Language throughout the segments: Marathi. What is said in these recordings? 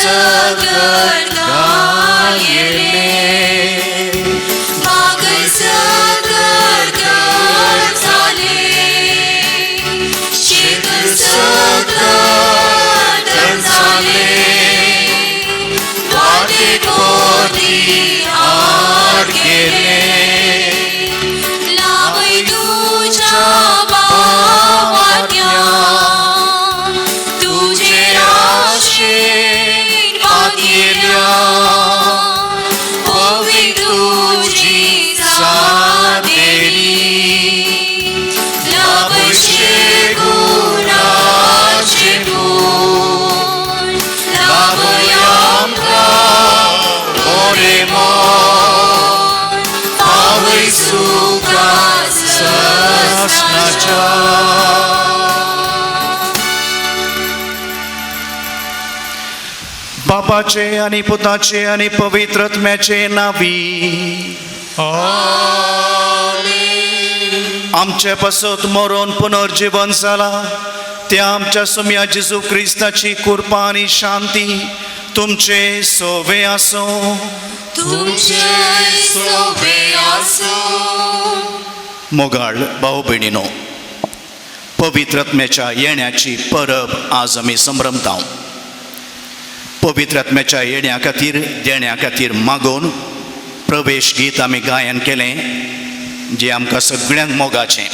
सकट गायले मागं सकट झाले शेत सकट झाले वाटे पोटी आड गेले लावई तुझ्या बावाट्या तुझे आशेन पागिल्या होवी तुझी साथ देणी लाभशे गुणाचे गुण लाभयामका मोरे मोर पावई सुखा ससनाच्या बापाचे आणि पुताचे आणि पवित्र आत्म्याचे नावी आमचे पासत मरून पुनर्जीवन झाला त्या आमच्या सुम्या जेजू ख्रिस्ताची कृपा आणि शांती तुमचे सोबे असो तुमचे सोबे असो मोगाळ भाऊ बहिणीनो पवित्र आत्म्याच्या येण्याची परब आज आम्ही संभ्रमता पवित्र आत्म्याच्या येण्या खातीर देण्या खातीर मागून प्रवेश गीत आमी गायन केलें जे आमकां सगळ्यांक मोगाचें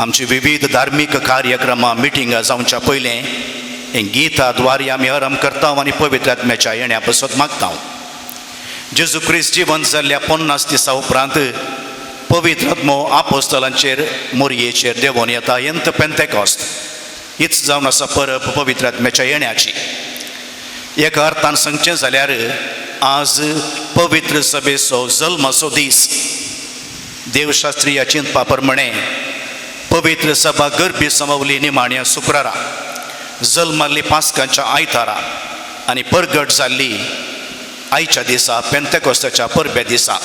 आमची विविध धार्मीक कार्यक्रमां मिटिंगां जावच्या पयलें हें गिता द्वारे आमी आरंभ करता आनी पवित्र आत्म्याच्या येण्या पासत मागता जेजू ख्रिस्त जिवंत जाल्ल्या 50 दिसां उपरांत पवित्र आत्मो आपोस्तलांचेर मोरयेचेर देंवोन येता एंत पेंतेकॉस्ट हीच जावन आसा परब पवित्र आत्म्याच्या येण्याची एका अर्थान सांगचें जाल्यार आज पवित्र सभेचो जल्माचो दीस देवशास्त्रीय चिंतपा प्रमाणे पवित्र सभा गर्भी समावली निमाण्या शुक्रारा जल्माली पास्कांच्या आयतारा आनी परगट जाल्ली आयच्या दिसा पेंतेकॉस्ताच्या परब्या दिसा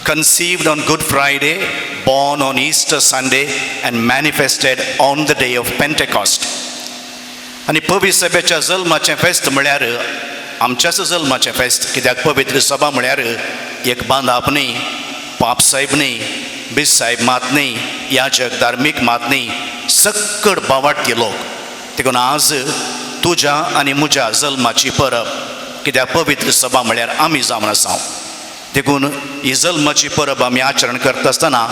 conceived on Good Friday, born on Easter Sunday and manifested on the day of Pentecost. आणि पवित्र सभेच्या जल्माचें फेस्त म्हळ्यार आमच्याच जल्माचें फेस्त कित्याक पवित्र सभा म्हळ्यार एक बांदाप न्ही पापसाहेब न्ही बिसाहेब मात न्ही याचक धार्मीक मात न्ही सक्कड बावाटके लोक देखून आज तुज्या आनी म्हज्या जल्माची परब कित्याक पवित्र सभा म्हळ्यार आमी जावन आसा देखून ही जल्माची परब आमी आचरण करता आसतना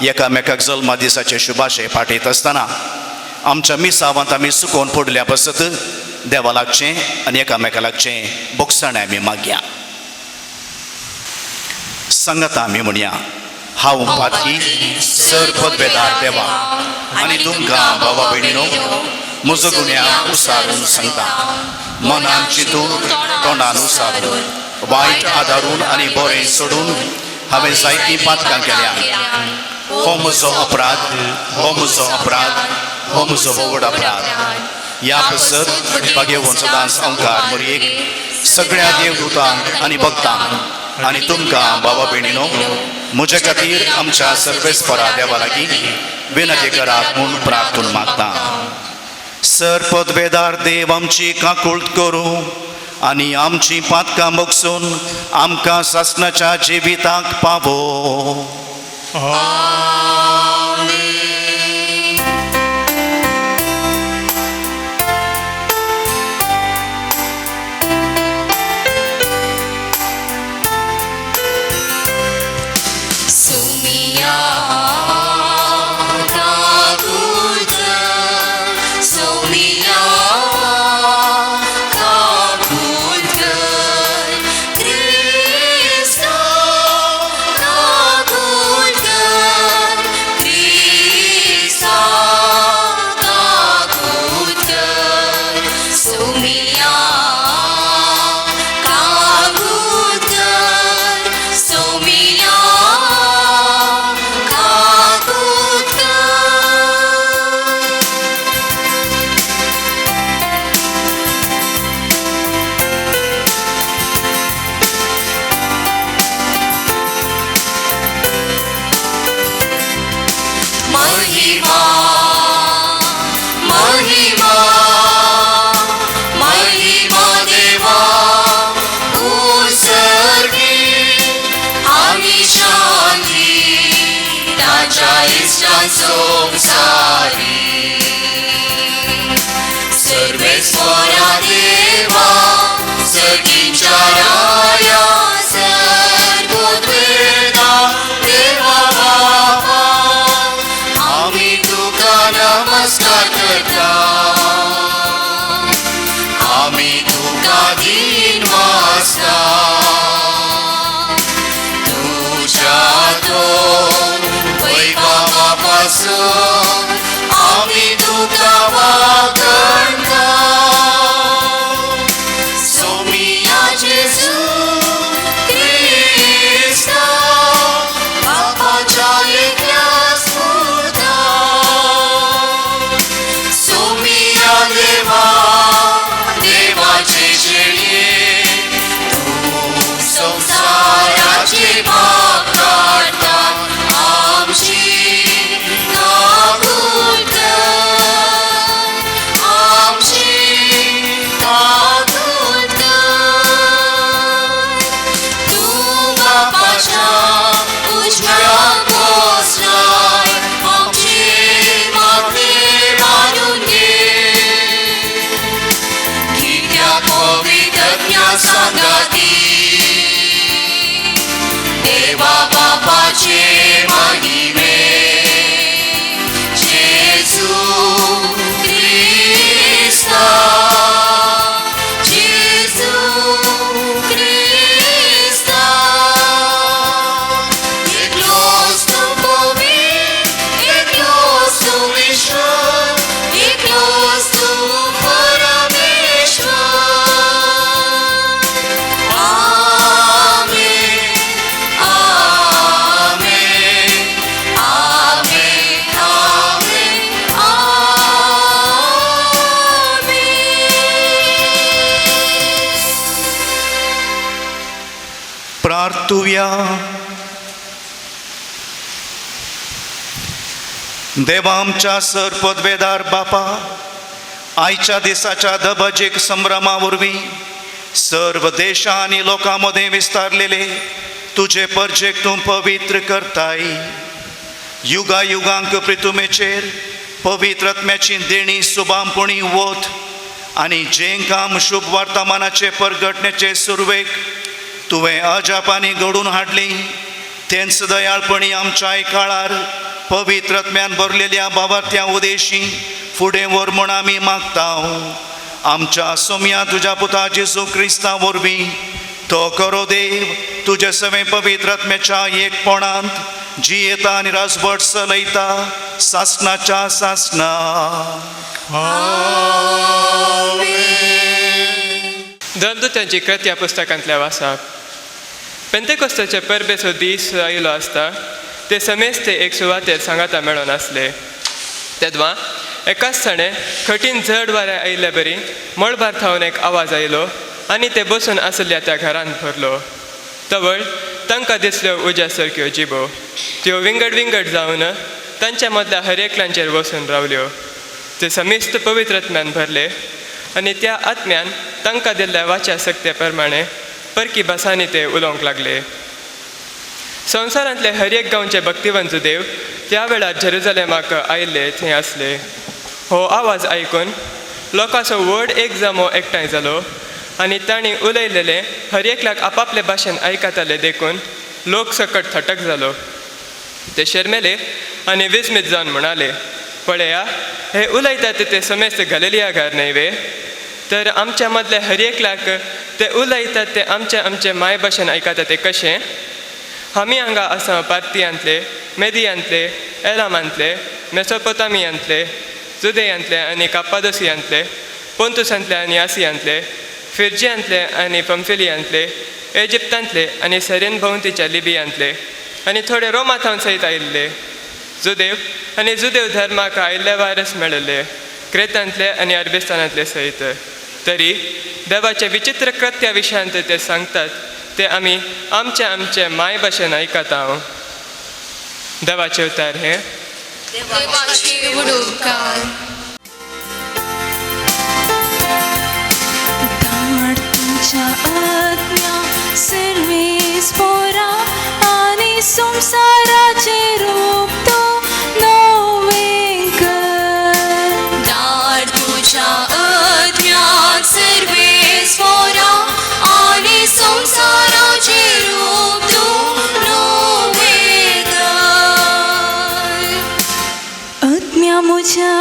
एकामेकाक जल्मा दिसाचे शुभाशय पाठयता आसतना आमच्या मिसावांत आमी सुकोवन पडल्या पासत देवा लागचें आनी एकामेका लागचें बोगसाण आमी मागया सांगात आमी म्हणया हांव पातकी सर पदवेदार देवा आनी तुमकां भावा भयणीनो म्हजो गुन्या उसारून सांगता मनान चिंतून तोंडान उसारून वायट आदारून आनी बरें सोडून हांवें जायतीं पातकां केल्या हो म्हजो अपराध हो म्हजो अपराध हो म्हजो व्हड अपराध ह्या पासत भाग्यवन सदांच ओंकार मोरयेक सगळ्या देवदूतांक आनी भक्तांक आनी तुमकां भावा भयणीनो म्हजे खातीर आमच्या सर्वेस्परा देवा लागीं विनती करात म्हूण प्रार्थून मागता सर पदवेदार देव आमची काकुळट करूं आनी आमची पातकां मोगसून आमकां सासणाच्या जिविताक पावो महिमा महिमा महिमा माझ्या इष्टां संसारी सर्वेश्वरा देवा सगळींच्या राया सर्वोद्वेदा देवा बापा आम्ही तुका नमस्कार करता आम्ही तुका दिन वाजता तुझ्या दोन वैभवापासून आम्ही तुका वागणता सोमिया जेजू ख्रिस्ता बापाच्या एकल्या स्फुरता सोमिया देवा देवाचे शेळये तू संसाराचे भाग काढता आमची काकूट कर आमची काकूट कर तू बापाच्या उजव्या कोसळाय आमची मागणी मानून घे कित्याक पवित्रज्ञा सांगाती देवा बापाचे महिमे जेजू ख्रिस्ता जेजू ख्रिस्ता एकलोच तू पवित्र एकलोच तू ईश्वर एकलोच तू परमेश्वर आमेन आमेन आमेन आमेन प्रार्थूया. देवा आमच्या सरपदवेदार बापा आयच्या दिसाच्या धबजीक संभ्रमावरवीं सर्व देशां आनी लोकांमध्ये विस्तारलेले तुझे परजेक तूं पवित्र करताय युगा युगांक प्रितुमेचेर पवित्र आत्म्याची देणी सुबामपणी वोत आनी जें काम शुभ वर्तमानाचे परगटण्याचे सुरवेक तुवें अजापांनी घडून हाडली तेंच दयाळपणी आमच्या काळार पवित्र आत्म्यान भरलेल्या बाबार्थ्या उदेशी फुडें व्हर म्हूण आमी मागतां आमच्या सोम्या तुज्या पुता जेजू क्रिस्ता वरवीं तो करो देव तुजे सवे पवित्र आत्म्याच्या एकपणांत जियेता आनी राजभट चलयता सासणाच्या सासणा देवदूतांची कृत्या पुस्तकांतल्या वाचप पेंतेकोस्ताचे परबेचो दीस आयलो आसता ते समेस्ते एक सुवातेर सांगाता मेळोन आसले तेदवा एकाच सणे कठीण जड वारें आयिल्ले बरी मळबार थावन एक आवाज आयलो आनी ते बसून आसल्या त्या घरांत भरलो तवळ तांकां दिसल्यो उज्या सारक्यो जिबो त्यो विंगड विंगड जावन तांच्या मदल्या हर एकल्यांचेर वचून रावल्यो ते समेस्त पवित्र आत्म्यान भरले आनी त्या आत्म्यान तांकां दिल्ल्या वाच्या सक्ते प्रमाणे परकी भासांनी ते उलोवंक लागले संवसारांतले हर एक गांवचे भक्तिवंत देव त्या वेळार जेरुसलेमाक आयिल्ले थंय आसले हो आवाज आयकून लोकांचो व्हड एक जमो एकठांय जालो आनी तांणी उलयलेले हर एकल्याक आपापले भाशेन आयकताले देखून लोक सकट थटक जालो ते शर्मेले आनी विस्मीत जावन म्हणाले पळया हे उलयतात ते समेस्त गलिलियागार न्हय वे तर आमच्या मदले हर एकल्याक ते उलयतात ते आमचे माय भाशेन आयकता ते कशें आमी हांगा आसा पार्थियांतले मेदियांतले एलामांतले मेसोपोटामियांतले जुदेयांतले आनी काप्पादोसियांतले पोंतुसांतले आनी आसियांतले फिर्जियांतले आनी पंफिलियांतले इजिप्तांतले आनी सरीन भोंवतीच्या लिबियांतले आनी थोडे रोमा थावन सयत आयिल्ले जुदेव आनी जुदेव धर्माक आयिल्ले वारस मेळिल्ले क्रेतांतले आनी अरबिस्तानांतले सयत तरी देवाचे विचित्र कृत्या विशयांत ते सांगतात ते आमी आमचे माय भाशेन आयकता देवाचे उतार हे देवाची उडोवकार धाड तुमच्या आज्ञा सर्वेस्परा आनी संसाराचे रूप तो आत्म्या म्हज्या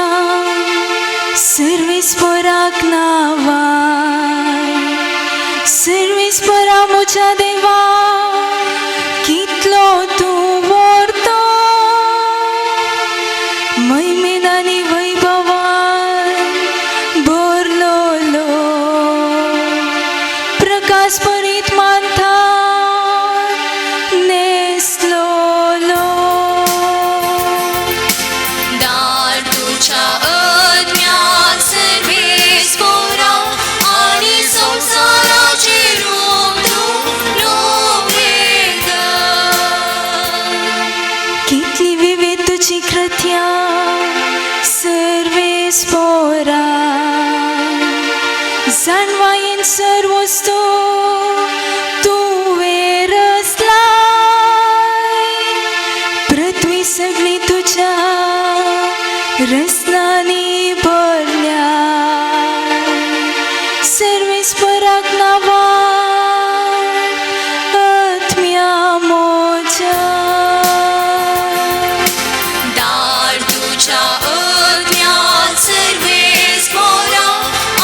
सर्वेस्पराक नावाय सर्वेस्परा म्हज्या देवा कितलो तूं व्हरतो मैमेन आनी वैभवान भरलोलो प्रकाश भरीत मानता नेसलोलो दार तुझ्या अज्ञात सर्वेस्परा आणि संसाराचे रूप तू लोभेगा. कितली विविध तुझी कृत्या सर्वेस्परा जाणवायेन सर्व वस्तू तुवें रचलाय पृथ्वी सगळी तुझ्या रचनांनी भरल्या सर्वेस्पराक नावान आत्म्या म्हज्या दार तुझ्या अज्ञात सर्वेस्परा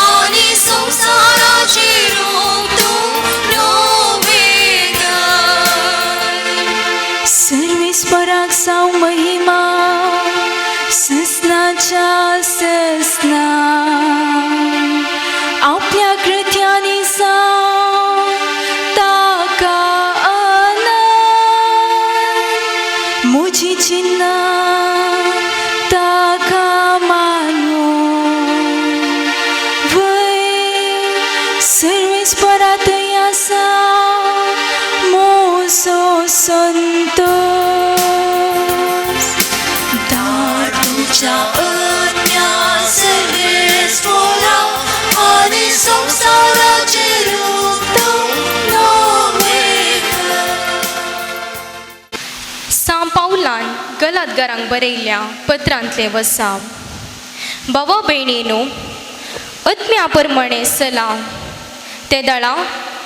आणि संसाराचे रूप तू लोभेगा. सर्वेस्पराक साव महिमा ससनाच्या ससना आपल्या कृत्यांनी साव ताका आनंद म्हजी चिन्नां ताका मानून वय सर्वेस्परा थंय आसा मोसो संतोष दार तुझ्या अज्ञात सर्वेस्परा आणि संसाराचे रूप तू लोभेगा. सां पावलान गलातकारांक बरयल्ल्या पत्रांतले वसाव. भावा भयणीनो, आत्म्या प्रमाणे सलाम. ते दळा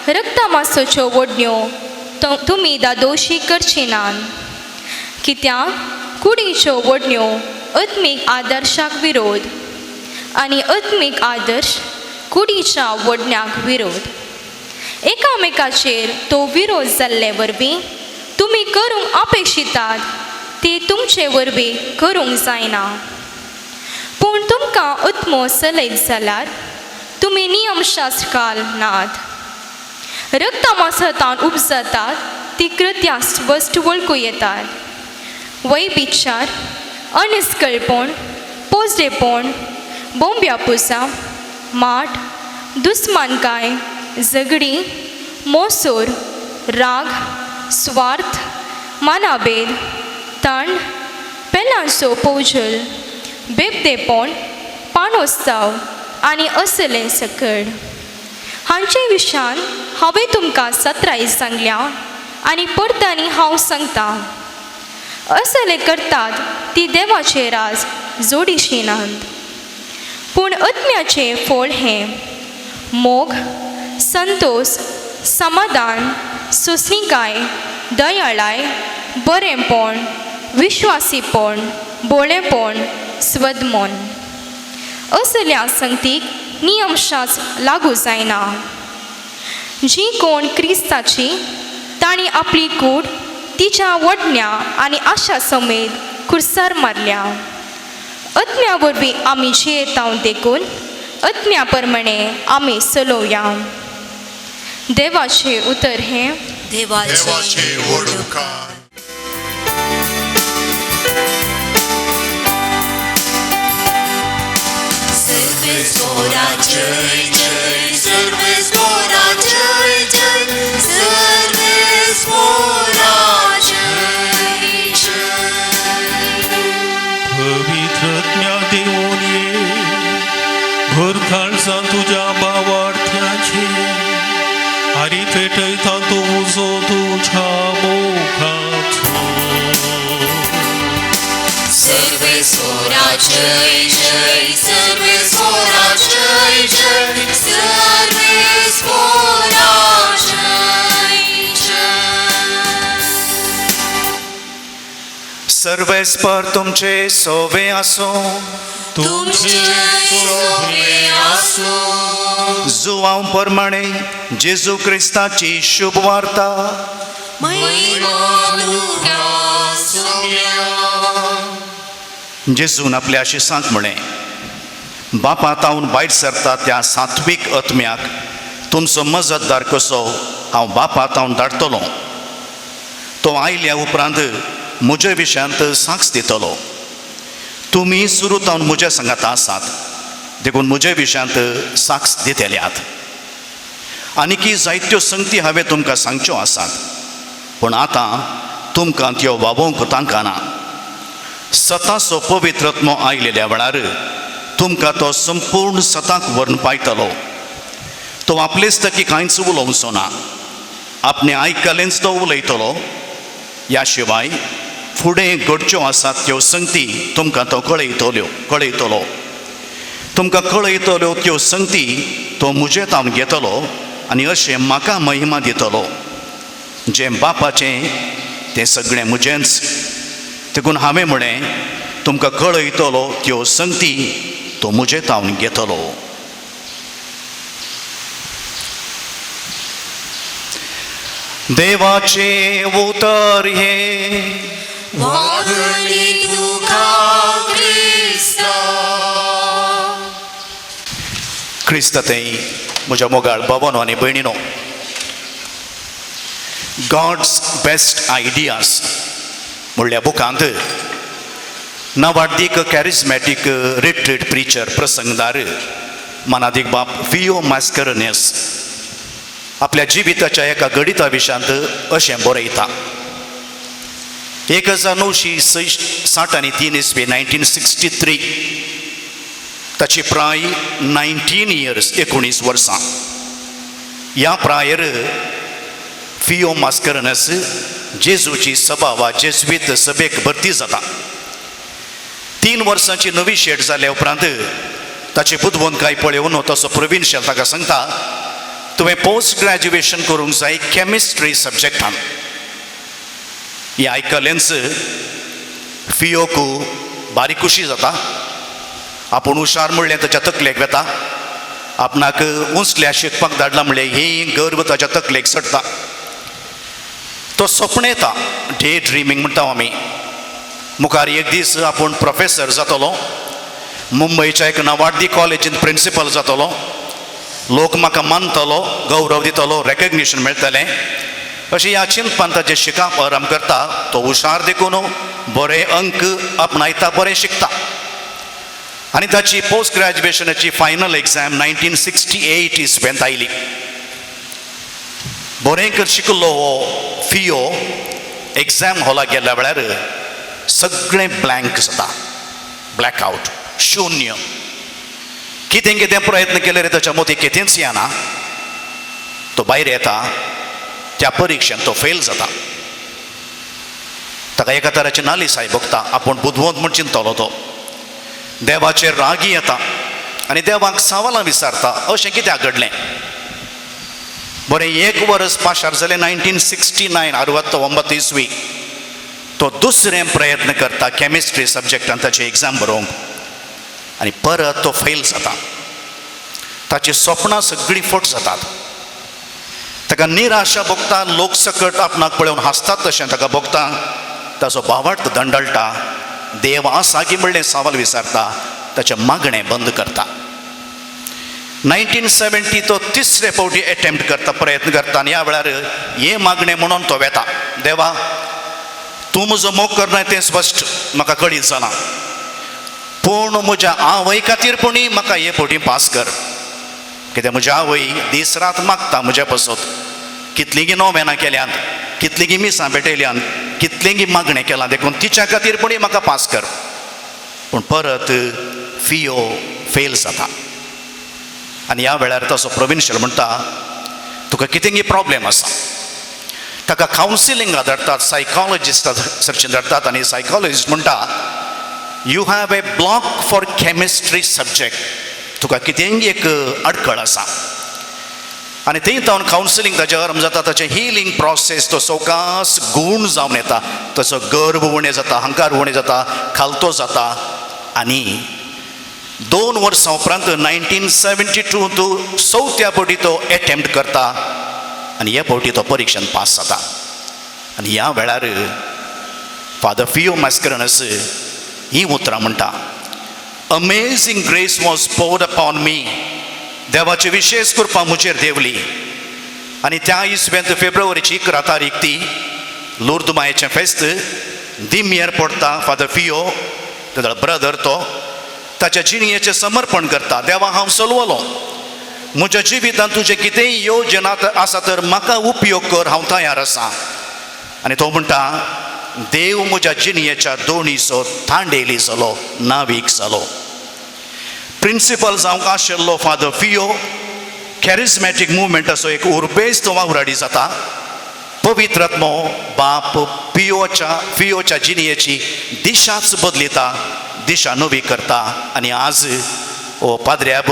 रक्ता मांसाच्यो ओडण्यो तुमी दादोशी करची नात, कित्याक कुडीच्यो ओडण्यो आत्मीक आदर्शाक विरोध आनी आत्मीक आदर्श कुडीच्या ओडण्याक विरोध. एकामेकाचेर तो विरोध जाल्ले वरवीं तुमी करूंक अपेक्षितात ती तुमचे वरवीं करूंक जायना. पूण तुमकां आत्मो चलयत जाल्यार तुमी नियमशास्त्रकाल नात. रक्ता मांसांतान उपजतात ती कृत्यां स्पश्ट वळखूं येतात. वैबिचार, अनिस्कळपण, पोजडेपण, बोंब्यापुसा, माठ, दुस्मानकाय, झगडी, मोसूर, राग, स्वार्थ, मानाभेद, ताण, पेलांचो पोजल, बेबदेपण, पाणोस्ताव आनी असले सकळ. हांचे विशयान हांवें तुमकां सत्राय सांगल्या आनी परतांनी हांव सांगतां. असले करतात ती देवाचे राज जोडिशी नात. पूण आत्म्याचें फळ हें मोग, संतोष, समाधान, सुस्निकाय, दयाळाय, बरेंपण, विश्वासीपण, बोळेपण, स्वदमोन. असल्या संगतीक नियमशास्त्र लागू जायना. जी कोण क्रिस्ताची ताणी आपली कूड तिच्या वडण्या आनी आशा समेत खुर्सार मारल्या. आत्म्या वरवीं आमी जियेता देखून आत्म्या प्रमाणे आमी चलोवया. देवाचें उतर हें देवाचे ओडकार. सर्वेस्परा जय जय, सर्वेस्परा जय जय, सर्वेस्परा जय जय. पवित्रज्ञा देवून ये भर खालसा तुझ्या भावार्थ्याचे आनी पेटयता तो उजो तुझ्या मोखाचो. सर्वेस्परा जय जय, सर्वेस्परा जय जय, सर्वेस्परा जय जय. सर्वेस्पर तुमचे सोवे असो, तुमचे सोवे आसूं, जुवांव प्रमाणे जेजू क्रिस्ताची शुभ वार्ता महिमा तुका सोम्या. जेजून आपल्या शिसांक म्हणे, बापातावन भायर सरता त्या सात्वीक आत्म्याक तुमचो मजतदार कसो हांव बापातावन धाडटलो. तो आयल्या उपरांत म्हज्या विशयांत साक्ष दितलो. तुमी सुरूतावन म्हज्या संगात आसात, देखून म्हज्या विशयांत साक्ष दितल्यात. आनीकी जायत्यो संगती हांवें तुमकां सांगच्यो आसात, पूण आतां तुमकां त्यो वावोवंक तांकां. सताचो पवित्र आत्मो आयलेल्या वेळार तुमकां तो संपूर्ण सताक व्हरून पायतलो. तो आपलेच तकी कांयच उलोवचो ना, आपणे आयकलेंच तो उलयतलो. ह्या शिवाय फुडें घडच्यो आसात त्यो संगती तुमकां तो कळयतलो. तुमकां कळयतल्यो त्यो संगती तो म्हजे तावन घेतलो आनी अशें म्हाका महिमा दितलो. जें बापाचें तें सगळें म्हजेंच, देखून हांवें म्हळें तुमकां कळयतलो त्यो संगती तो म्हजे तावन घेतलो. देवाचे उतर हे वागणी तुका क्रिस्ता. क्रिस्ततेय म्हज्या मोगाळ भावांनो आनी भयणीनो, गॉड्स बेस्ट आयडियाज म्हणल्या बुकांत नवार्दीक कॅरिझमॅटीक रिट्रीट प्रिचर प्रसंगदार मानादीक बाब फियो मास्करनेस आपल्या जिविताच्या एका गणिता विशयांत अशें बरयता. 1963 इसवी 1963 ताची प्राय 19 इयर्स 19 वर्सां. ह्या प्रायर फियो मास्करनस जेजूची सभा वा जेजुईत सभेक भरती जाता. 3 वर्सांची नवी शेट जाल्या उपरांत ताची बुदवंतकाय पळोवन तसो प्रोविन्शियल ताका सांगता, तुवें पोस्ट ग्रॅज्युएशन करूंक जाय कॅमिस्ट्री सब्जेक्टान. हें आयकलेंच फियोकू बारीक खुशी जाता. आपूण हुशार म्हणलें ताच्या तकलेक वेता. आपणाक उंचल्या शिकपाक धाडलां म्हणलें ही गर्व ताच्या तकलेक चडटा. तो सपन येता, डे ड्रिमींग म्हणटा आमी. मुखार एक दीस आपूण प्रोफेसर जातलो, मुंबयच्या एक नवार्दी कॉलेजींत प्रिंसिपल जातलो, लोक म्हाका मानतलो, गौरव दितलो, रेकग्निशन मेळटलें, अशें ह्या चिंतपान ताचें शिकप आराम करता. तो हुशार देखून बरे अंक आपणायता, बरें शिकता. आनी ताची पोस्ट ग्रॅज्युएशनाची फायनल एग्जाम 1968 इसवेंत आयली. बरें शिकलो हो फियो एग्जाम हॉलाक गेल्या वेळार सगळें ब्लँक जाता, ब्लॅकआउट, शुन्य. कितें कितें प्रयत्न केले रे ताच्या मतीक कितेंच येना. तो भायर येता, त्या परिक्षेन तो फेल जाता. ताका एका तराची नालिसाय भोगता. आपूण बुदवंत म्हूण चिंतलो तो. देवाचेर रागी येता आनी देवाक सवालां विचारता, अशें कित्याक घडलें. बरें 1 वर्स पाशार जालें 1969 69 इसवी. तो दुसरें प्रयत्न करता कॅमिस्ट्री सब्जेक्टान ताची एग्जाम बरोवंक आनी परत तो फेल जाता. ताची सपनां सगळीं फट जातात. ताका निराशा भोगता. लोक सकट आपणाक पळोवन हांसतात तशें ताका भोगता. ताचो भावार्थ दंडळटा. देव आसा की म्हणलें सवाल विचारता. ताचें मागणें बंद करता. 1970 तो तिसरे फावटी अटेम्प्ट करता, प्रयत्न करता. आनी ह्या वेळार हें मागणें म्हणून तो वेता, देवा तूं म्हजो मोग करना तें स्पश्ट म्हाका कळीत जालां, पूण म्हज्या आवय खातीर पुणी म्हाका हे फावटी पास कर. कित्याक म्हज्या आवय दीस रात मागता म्हज्या पासत. कितलींगी नोवेनां केल्यात, कितलींगी मिसां भेटयल्यात, कितलींगी मागणें केलां, देखून तिच्या खातीर पुणी म्हाका पास कर. पूण परत फियो फेल जाता. आनी ह्या वेळार तसो प्रोविन्शियल म्हणटा, तुका कितेंगी प्रॉब्लेम आसा. ताका कावन्सिलिंगा धाडटात, सायकॉलॉजिस्टा सर्चीन धाडटात. आनी सायकॉलॉजिस्ट म्हणटा, you have a block for chemistry subject. तुका कितेंगी एक अडखळ आसा. आनी थंय जावन कावन्सिलींग ताचें अर्म जाता, ताचें हिलींग प्रोसेस तो सवकास गूण जावन येता, तसो गर्व उणें जाता, अहंकार उणें जाता, खालतो जाता. आनी 2 वर्सां उपरांत 1972 तो चवथ्या फावटी तो एटेम्प्ट करता आनी ह्या फावटी तो परिक्षेन पास जाता. आनी ह्या वेळार फादर फियो मॅस्करनस ही उतरां म्हणटा, amazing grace was poured upon me. देवाची विशेष कृपा म्हजेर देवली. आनी त्या इसव्यांत फेब्रुवारीची 11 तारीख ती लुर्द मायेचें फेस्त दिम्येर पडटा. फादर फियो तेजो ब्रदर तो ताच्या जिणयेचें समर्पण करता. देवा हांव चलवलो, म्हज्या जिवितांत तुजें कितेंय योजना आसा तर म्हाका उपयोग कर, हांव तयार आसां. आनी तो म्हणटा, देव म्हज्या जिणयेच्या दोणीचो थांडेली जालो, नावीक जालो. प्रिंसिपल जावंक आशिल्लो फादर फियो कॅरिझमॅटीक मुवमेंटाचो एक उर्बेस्त वावराडी जाता. पवित्रात्मो बाप फियोच्या जिणयेची दिशाच बदलिता, दिशा नवी करता. आनी आज हो पाद्र्याब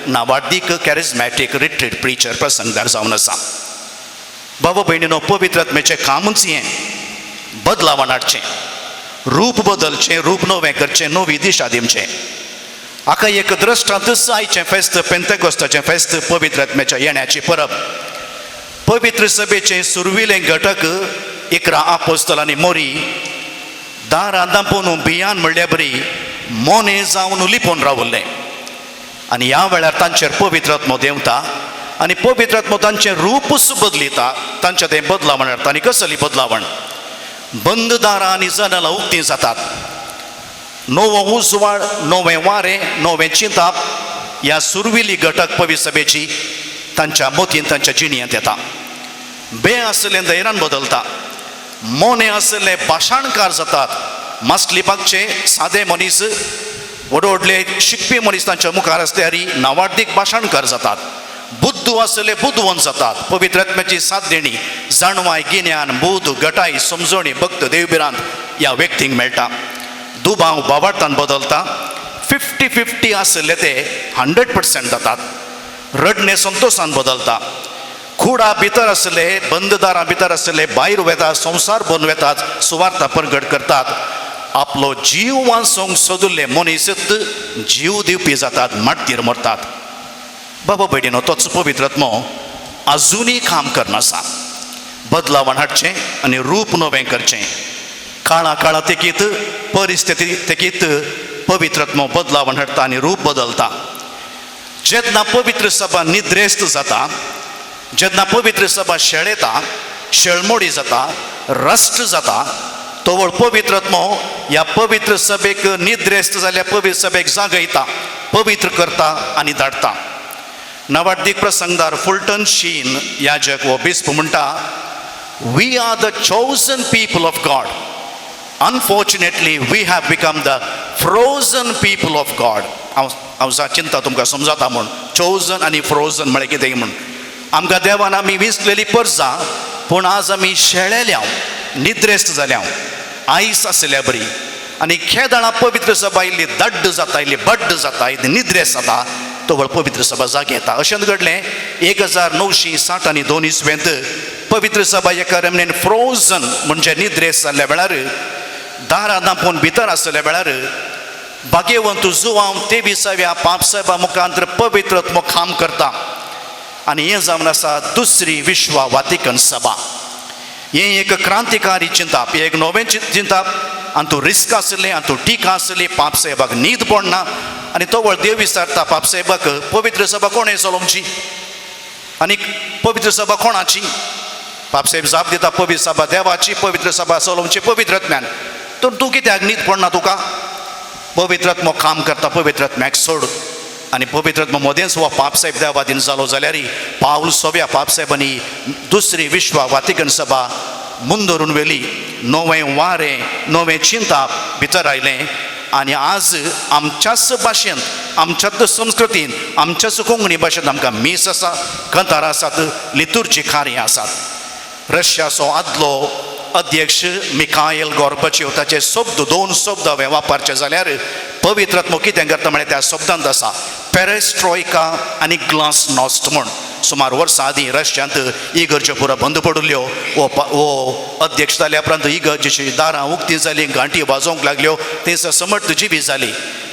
नावाडीक कॅरिझमॅटीक रिट्रीट प्रिचर प्रसंगदार जावन आसा. बाबा भयणीनो, पवित्रात्मेचें कामच हें बदलावण हाडचें, रूप बदलचें, रूप नवें करचें, नवी दिशा दिवचें. हाका एक दृश्टांतच आयचें फेस्त, पेंतेकोस्ताचें फेस्त, पवित्रात्म्याच्या येण्याची परब. पवित्र सभेचें सुरविलें घटक 11 आपोस्तलांनी मोरी दारां दांपोवन बियान म्हणल्या बरी मोने जावन लिपोवन रावल्ले. आनी ह्या वेळार तांचेर पवित्रात्मो देंवता आनी पवित्रात्मो तांचें रूपच बदलिता, तांचें तें बदलावण हाडटा. आनी कसली बदलावण? बंद दारां आनी जनालां उक्तीं जातात. नवो उजवाड, नवें वारें, नवें चिंताप ह्या सुरविली घटक पवित्र सभेची तांच्या मोतीन, तांच्या जिणयांत येता. बे आसलें धैर्यान बदलता. मोने आसले भाशाणकार जातात. मास्लिपाकचे सादे मनीस, व्हड व्हडले शिकपी मनीस तांच्या मुखार आसल्यारी नावाडीक भाशाणकार जातात. बुद्धू आसले बुद्धवंत जातात. पवित्रात्म्याची साथ देणी, जाणवाय, गिन्यान, बुध, गटाई, समजणी, भक्त, देवबिरांत ह्या व्यक्तींक मेळटा. दुबाव बाबार्थान बदलता. 50-50 आसले ते 100% जातात. रडणे संतोषान बदलता. खुडा भितर आसले, बंददारां भितर आसले भायर वेतात, संवसार बंद वेतात, सुवार्ता प्रगट करतात. आपलो जीव वाचोवंक सोदुल्ले मनीसच जीव दिवपी जातात, माटयेर मरतात. बाबा भयणीनो, तोच पवित्रात्मो अजुनूय काम करना आसा. बदलावण हाडचें आनी रूप नवें करचें. काळा काळा तेकीत, परिस्थिती तेकीत पवित्रात्मो बदलावण हाडटा आनी रूप बदलता. जेन्ना पवित्र सभा निद्रेस्त जाता, जेन्ना पवित्र सभा शेळेता, शेळमोडी जाता, रस्ट जाता, तोवळ पवित्रात्मो ह्या पवित्र सभेक निद्रेस्त जाल्ल्या पवित्र सभेक जागयता, पवित्र करता आनी धाडटा. नवाडीक प्रसंगदार फुलटन शीन याजक वो बिस्प म्हणटा, we are the chosen people of God. Unfortunately we have become the frozen people of God. हांव चिंता तुमकां समजता म्हूण चोजन आनी फ्रोजन म्हळ्यार कितें म्हूण. आमकां देवान आमी विसलेली परजां, पूण आज आमी शेळेल्या, निद्रेस्त जाल्या, आयस आसल्या बरी. आनी खेदाणा पवित्र सभा इल्ली दड्ड जाता, इल्ली बड्ड जाता, इल्ली निद्रेस्त जाता, तोवळ पवित्र सभा जाग येता. अशें घडलें 1960 इसवेंत पवित्र सभा एका रेमनेन फ्रोजन म्हणजे निद्रेस्त जाल्ल्या वेळार, दारां दांपोवन भितर आसल्या वेळार भाग्यवंत जुवांव 23व्या पापसाहेबा मुखांतर पवित्रत्व काम करता. आनी हें जावन आसा दुसरी विश्व वातिकन सभा. हें एक क्रांतिकारी चिंताप, एक नवें चिंताप. आनी तूं रिस्क आसलें आनी तूं टिका आसली, पापसाहेबाक न्हीद पडना. आनी तोवळ देव विचारता पापसाहेबाक, पवित्र सभा कोणें चलोवची आनी पवित्र सभा कोणाची? पापसाहेब जाप दिता, पवित्र सभा देवाची, पवित्र सभा चलोवची पवित्रात्म्यान. तर तूं कित्याक न्हीद पडना? तुका पवित्रात्मो काम करता, पवित्रात्म्याक सोड. आनी पवित्रात्मो मोदेंच हो पापसाहेब देवादीन जालो जाल्यार पावल 6व्या पापसाहेबांनी दुसरी विश्व वातिकन सभा मुंदरून वेली. नवें वारें, नवें चिंताप भितर आयलें. आनी आज आमच्याच भाशेन, आमच्याच संस्कृतीन, आमच्याच कोंकणी भाशेन आमकां मीस आसा, कंतार आसात, लितुर्जी कार्यां आसात. रशियाचो आदलो अध्यक्ष मिखायल गॉर्बाचेव ताचे शब्द, 2 शब्द हांवें वापरचे जाल्यार पवित्रात्मो कितें करता म्हळ्यार त्या शब्दांत आसा पेरेस्ट्रॉयका आनी ग्लासनॉस्ट म्हूण. सुमार वर्सां आदीं रशियांत इगर्ज्यो पुरो बंद पडल्यो वो अध्यक्ष जाल्या उपरांत इगर्जेची दारां उक्तीं जालीं घांटी वाजोवंक लागल्यो थंयसर समर्थ जिवी जाली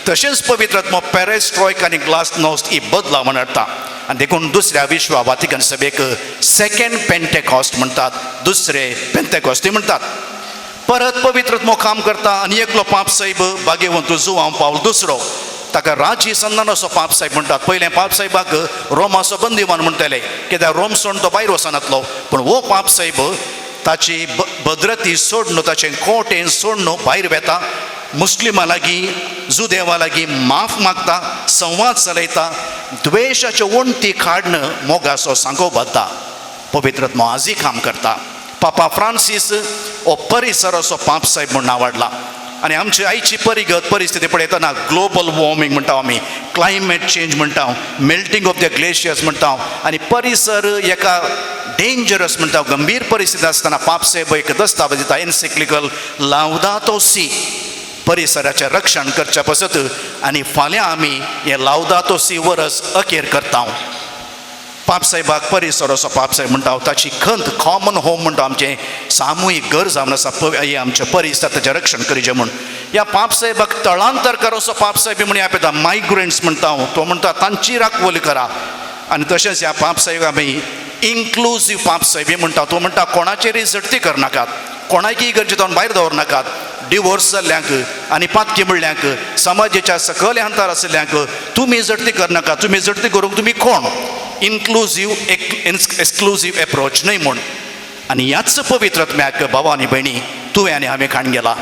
तशेंच पवित्र आत्मो पेरेस्ट्रॉयक आनी ग्लासनोस्ट ही बदला म्हण हाडटा आनी देखून दुसऱ्या विश्व वातिकन सभेक सेकंड पेंटेकॉस्ट म्हणटात दुसरे पेंटेकॉस्टी म्हणटात परत पवित्र आत्मो काम करता आनी एकलो पाप साहेब भाग्यवंत जुआंव पावल दुसरो ताका राजी सन्नान असो पाप साहेब म्हणटात पयलें पाप साहेबाक रोमाचो बंदीवान म्हणटाले कित्याक रोम सोडून तो भायर वचनातलो पूण वो पाप साहेब ताची भद्रती सोडून ताचें कोटें सोडून भायर वेता मुस्लिमां लागीं जुदेवा लागीं माफ मागता संवाद चलयता द्वेशाच्यो वण्टी काडन मोगाचो सांगो बांदता पवित्र आत्मो आजूय काम करता पापा फ्रांसीस हो परिसर असो पाप साहेब म्हूण नांवाडला आनी आमची आयची परिस्थिती पळयतना ग्लोबल वॉर्मिंग म्हणटा आमी क्लायमेट चेंज म्हणटा मेल्टिंग ऑफ द ग्लेशियर्स म्हणटा आनी परिसर एका डेंजरस म्हणटा गंभीर परिस्थिती आसतना पाप साहेब एक दस्तावेज दिता एन्सिक्लिकल लावदातो सी परिसराचें रक्षण करचें पसत आनी फाल्यां आमी हें लावदातो सी वर्स अखेर करता पाप साहेबाक परिसर असो पाप साहेब म्हणटा ताची खंत कॉमन होम म्हणटा आमचें सामुहीक घर जावन आसा आमच्या परिसराचें रक्षण करीचें म्हूण ह्या पाप साहेबाक तळांतरकार असो पाप साहेब म्हण आपयता मायग्रंट्स म्हणटा तो म्हणटा तांची राखवली करा आनी तशेंच ह्या पाप साहेब आमी इन्क्लुजीव पाप साहेब म्हणटा तो म्हणटा कोणाचेरय झडटी करनाकात कोणाकय गरजेतावन भायर दवरनाकात डिवोर्स जाल्ल्यांक आनी पातकी म्हणल्यांक समाजाच्या सकयल अंतर आशिल्ल्यांक तुमी झडटी करनाका तुमी झडटी करूंक तुमी कोण इन्क्लुजीव एक्सक्लुजीव एप्रोच न्हय म्हूण आनी ह्याच पवित्र आत्म्याक भावा आनी भयणी तुवें आनी हांवें खाण गेला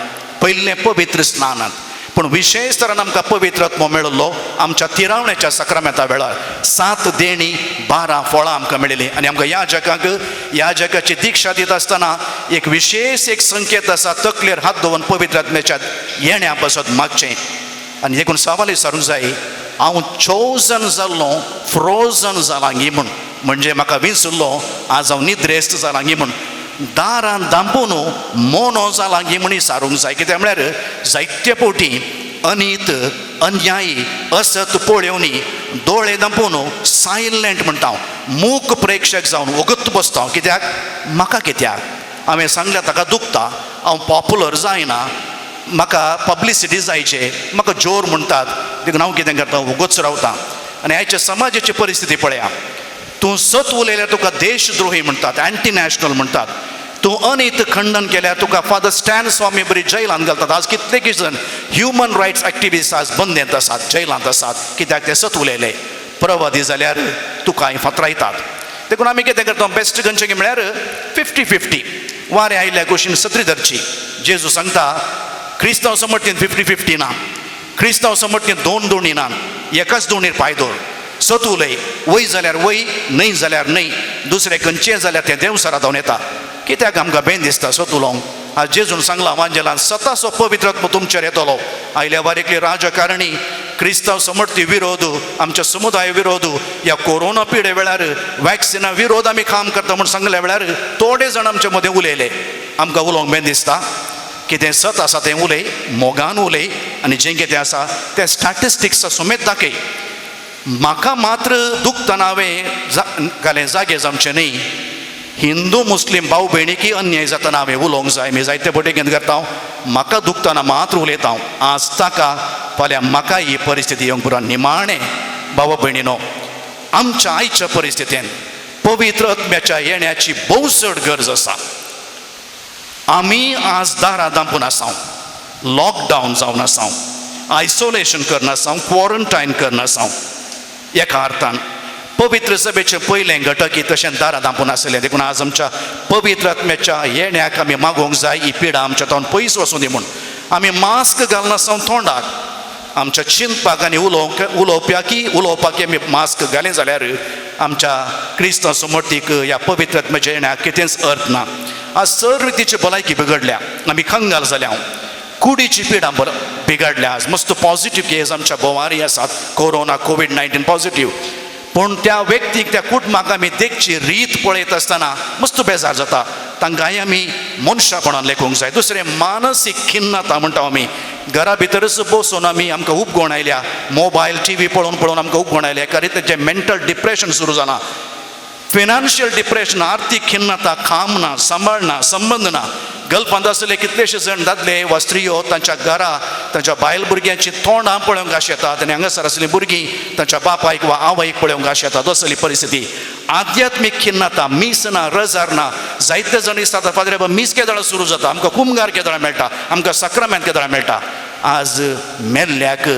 पयलें पवित्र स्नानांत पूण विशेश तरान आमकां पवित्र आत्मो मेळिल्लो आमच्या तिरावण्याच्या सक्रामेंता वेळार 7 देणी 12 फळां आमकां मेळिल्लीं आनी आमकां ह्या जगाची दिक्षा दिता आसतना एक विशेष एक संकेत आसा तकलेर हात दवरून पवित्र आत्म्याच्या येण्या पासत मागचें आनी देखून सवाल विचारूंक जाय हांव चोजन जाल्लो फ्रोजन जालां गी म्हूण म्हणजे म्हाका विसरलो आज हांव निद्रेस्त जालां गी म्हूण दारान दांपून मोनो जालां गी म्हूण विचारूंक जाय कित्याक म्हळ्यार जायते फावटी अनीत अन्यायी असत पळोवनी दोळे दांपून सायलंट म्हणटा हांव मूक प्रेक्षक जावन वगत बसता हांव कित्याक म्हाका कित्याक हांवें सांगलें ताका दुखता हांव पॉप्युलर जायना म्हाका पब्लिसिटी जायचे म्हाका जोर म्हणटात देखून हांव कितें करता वगूच रावता आनी आयच्या समाजाची परिस्थिती पळया तूं सत उलयल्यार तुका देशद्रोही म्हणटात एंटी नॅशनल म्हणटात तूं अनीत खंडन केल्यार तुका फादर स्टॅन स्वामी बरी जैलांत घालतात आज कितलेक जण ह्युमन रायट्स एक्टिविस्ट आज बंदेंत आसात जैलांत आसात कित्याक ते सत उलयले प्रवादी जाल्यार तुका फातरायतात देखून आमी कितें करता बेस्ट खंयचें म्हळ्यार 50-50 वारें आयल्या कुशीन सत्री धरची जेजू सांगता क्रिस्तांव समर्थीन 50-50 ना क्रिस्तांव समर्थीन 2 दोणी ना एकाच दोणीर पांय दवर सत उलय वय जाल्यार वय न्हय जाल्यार न्हय दुसरें खंयचें जाल्यार तें देव सरादावन येता कित्याक आमकां बेन दिसता सत उलोवंक आज जेजून सांगलां वांजेलान सताचो पवित्र आत्मो तुमचेर येतलो आयल्या वारेकली राजकारणी क्रिस्तांव समर्थी विरोध आमच्या समुदाय विरोध ह्या कोरोना पिडे वेळार वॅक्सिना विरोध आमी काम करता म्हूण सांगल्या वेळार थोडे जाण आमचे मदें उलयले आमकां उलोवंक बेन दिसता कितें सत आसा तें उलय मोगान उलय आनी जें कितें आसा तें स्टॅटिस्टिक्स समेत दाखय म्हाका मात्र दुखतना हांवें घालें जागे जमचें न्ही हिंदू मुस्लीम भाव भयणीकी अन्याय जातना हांवें उलोवंक जाय मी जायते फावटी कितें करता हांव म्हाका दुखतना मात्र उलयता हांव आज ताका फाल्यां म्हाका ही परिस्थिती येवंक पुरो निमाणें भाव भयणीनो आमच्या आयच्या परिस्थितीन पवित्र आत्म्याच्या येण्याची भोव चड गरज आसा आमी आज दारां दांपून आसां लॉकडावन जावन आसां आयसोलेशन करना आसां क्वॉरंटायन करना आसां एका अर्थान पवित्र सभेचें पयलें घटक ही तशें दारां दांपून आसलें देखून आज आमच्या पवित्र आत्म्याच्या येण्याक आमी मागोवंक जाय ही पिडा आमच्या तावन पयस वचूं दी म्हूण आमी मास्क घालना आसां तोंडाक आमच्या चिंतपाक आनी उलोवपाक आमी मास्क घालें जाल्यार आमच्या क्रिस्तांव समर्थीक ह्या पवित्र आत्म्याच्या येण्याक कितेंच अर्थ ना आज सर रितीची भलायकी बिगडल्या आमी खंगाल जाल्या कुडीची पिडा बिगडल्या आज मस्त पॉझिटिव्ह केस आमच्या बोवारी आसात कोरोना कोविड-19 पॉझिटिव्ह पूण त्या व्यक्तीक त्या कुटुंबाक आमी देखची रीत पळयत आसतना मस्त बेजार जाता तांकांय आमी मनशापणान लेखूंक जाय दुसरें मानसीक खिन्नता म्हणटा आमी घरा भितरच बसून आमी आमकां उपगोण आयल्या मोबायल TV पळोवन आमकां उपगोण आयल्या कारण तेजें मेंटल डिप्रेशन सुरू जालां फिनान्शियल डिप्रेशन, आर्थीक खिन्नता, काम ना, सांबाळ ना, संबंध ना. गल्फांत आसले कितलेशे जाण दादले वा स्त्रियो तांच्या घरा तांच्या बायल भुरग्यांची तोंडां पळोवंक आश येतात आनी हांगासर आसलीं भुरगीं तांच्या बापायक वा आवयक पळोवंक आश येतात. असली परिस्थिती. आध्यात्मीक खिन्नता, मीस ना, रजार ना. जायते जाण दिसतात फादर मीस केदळां सुरू जाता, आमकां कुमगार केदळां मेळटा, आमकां सक्रामेंत केदळां मेळटा. आज मेल्ल्याक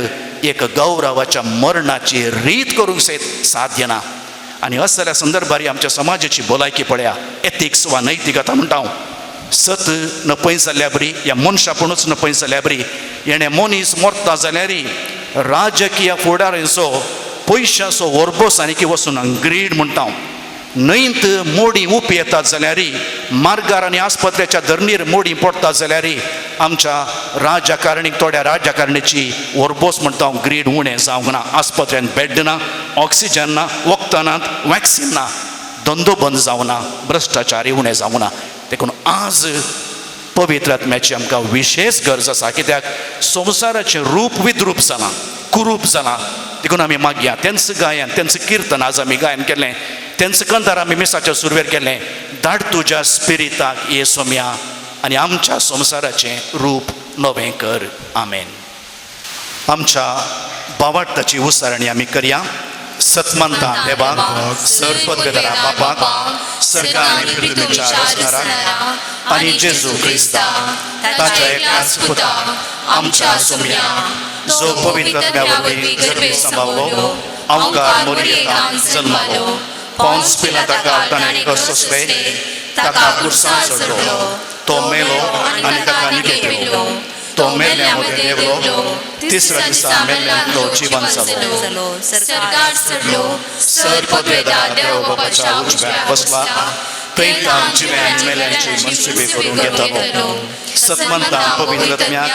एक गौरवाच्या मरणाची रीत करूंक सयत साध्य ना. आनी असल्या संदर्भारी आमच्या समाजाची भलायकी पळया. एथिक्स वा नैतिकता म्हणटा हांव. सत न पयस जाल्या बरी, ह्या मनशापुणूच न पयस जाल्या बरी. हेणें मनीस मरता जाल्यारय राजकीय फुडाऱ्यांचो पयशांचो वरबोसांनी वचून ग्रीड म्हणटा हांव. न्हंयत मोडी उप येतात जाल्यारय, मार्गार आनी आस्पत्र्याच्या धरणीर मोडी पडटात जाल्यारय आमच्या राजकारणीक थोड्या राजकारणीची वरबोस म्हणटा हांव ग्रीड उणें जावंक ना. आस्पत्र्यांत बेड ना, ऑक्सिजन ना, वखदां नात, वॅक्सिन ना, धंदो बंद जावं ना, भ्रश्टाचारी उणें जावं ना. देखून आज पवित्र आत्म्याची आमकां विशेष गरज आसा. कित्याक संवसाराचें रूप विद्रूप जालां, कुरूप जालां. देखून आमी मागया तेंच गायन, तेंच किर्तन आज आमी गायन केलें, तेंच कंदार आमी मिसाच्या सुरवेर केलें. धाड तुज्या स्पिरिताक येसोम्या आनी आमच्या संवसाराचें रूप नवें कर. आमेन. आमच्या भावार्थाची उसारणी आमी करया. सतमंता देवाक, सर्वपदवेदारा बापाक, सरकार आनी पृथ्वीच्या रचणाराक आनी जेजू क्रिस्ता ताच्या एकल्याच पुताक आमच्या सोम्या जो पवित्र आत्म्या वरवीं गर्भेंत सांबाळलो, अवकार मोरयेकांत जल्मालो, पोंस पिलाताका ताणें कश्ट सोंसले, ताका क्रुसार चडलो, तो मेलो आनी ताका निगे ठेवलो, तो मेल्ल्या मदें देंवलो, तिसऱ्या दिसा मेल्ल्यांतलो जिवन जालो, सरकार चडलो, सर्वपदवेदार देव बापाच्या उजव्याक बसला, थंय तां जिवे आनी मेल्ल्यांची मनसुबे करून घेतलो. सतमंता पवित्र आत्म्याक,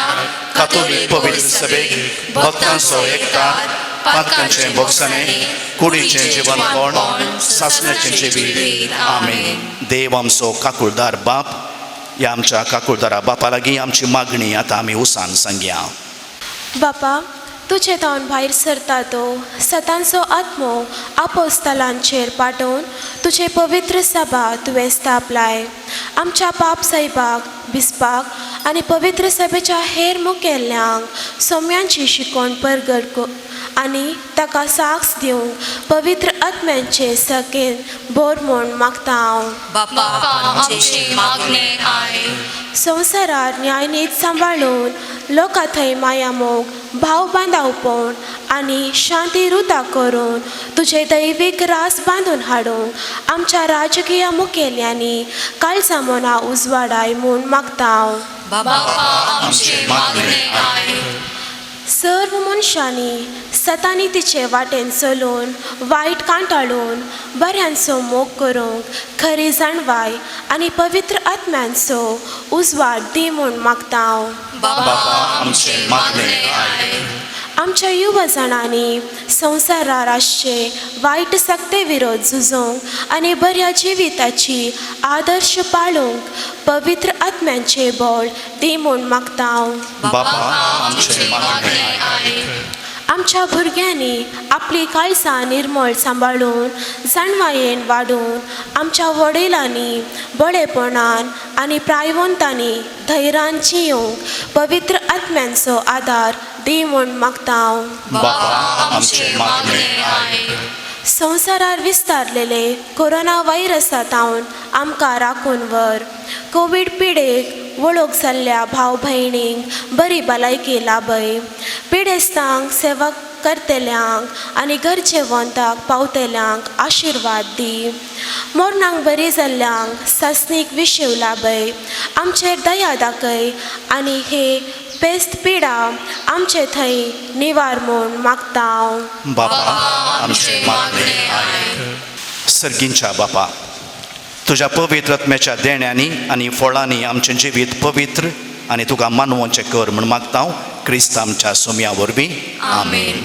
कातोलीक पवित्र सभेक, भक्तांचो एकठांय, पातकांचें भोगसाणें, कुडीचें जिवन कोण, सासण्याचें जिवीत. आमेन. देव आमचो काकुळदार बाप, ह्या आमच्या काकुळदारा बापा लागीं आमची मागणी आतां आमी उसान सांगया. बापा, तुजे तावन भायर सरता तो सतांचो आत्मो आपोस्तलांचेर पाठोवन तुजे पवित्र सभा तुवें स्थापलाय. आमच्या पाप साहिबाक, बिस्पाक आनी पवित्र सभेच्या हेर मुखेल्यांक सोम्यांची शिकोण परगट आनी ताका साक्ष दिवंक पवित्र आत्म्यांचे सकेन बोर म्हूण मागता हांव. बापा आमचे मागणे आय. संवसारार न्यायनीत सांबाळून लोकां थंय माया मोग, भाव बांदावपण आनी शांती रुता करून तुजे दैवीक रास बांदून हाडूंक आमच्या राजकीय मुखेल्यांनी काळजा मना उजवाडाय म्हूण मागता हांव. बापा आमचे मागणे आय. सर्व मनशांनी सतांनी तिचे वाटेन चलून वायट कांटाळून बऱ्यांचो मोग करूंक खरी जाणवाय आनी पवित्र आत्म्यांचो उजवाड दी म्हूण मागता हांव. बापा आमचे मागणे आय. आमच्या युवा जाणांनी संवसारार आसचे वायट सक्ते विरोध झुजोवंक आनी बऱ्या जिविताची आदर्श पाळूंक पवित्र आत्म्यांचे बळ दी म्हूण मागता हांव. बापा आमचे मागणे आय. आमच्या भुरग्यांनी आपली काळजां निर्मळ सांबाळून जाणवायेन वाडून आमच्या वडिलांनी बळेपणान आनी प्रायवंतांनी धैर्यान जियोंक पवित्र आत्म्यांचो आदार दी म्हूण मागता हांव. बापा आमचे मागणे आय. संवसारार विस्तारलेले कोरोना व्हायरसांतावन आमकां राखून व्हर. कोवीड पिडेक वळख जाल्ल्या भाव भयणींक बरी भलायकी लाभय. पिडेस्तांक सेवा करतल्यांक आनी गरजेवंतांक पावतल्यांक आशिर्वाद दी. मोरणांक बरी जाल्ल्यांक सासणीक विशेव लाभय. आमचेर दया दाखय आनी हे पेस्त पिडा आमचे थंय निवार म्हूण मागता हांव. बापा आमचे मागणे आय. सर्गींच्या बापा, तुज्या पवित्र आत्म्याच्या देण्यांनी आनी फळांनी आमचें जिवीत पवित्र आनी तुका मानवचें कर म्हूण मागता हांव क्रिस्त आमच्या सोम्या वरवीं. आमेन.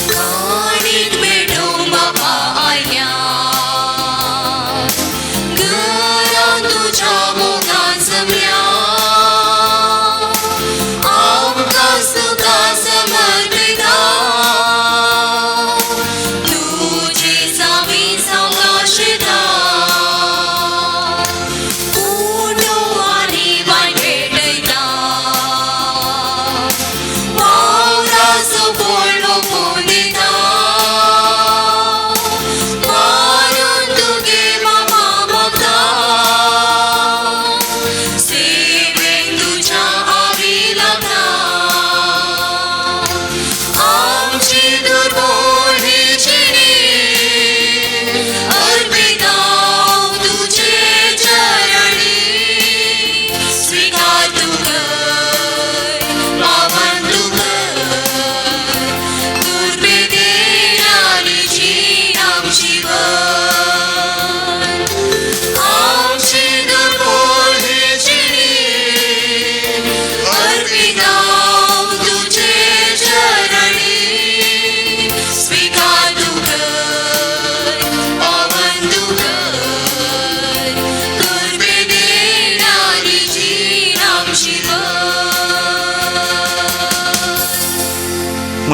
काणीक भेटूंक बापा आया, घरांत तुज्या मोगान जमया, आमकां सुख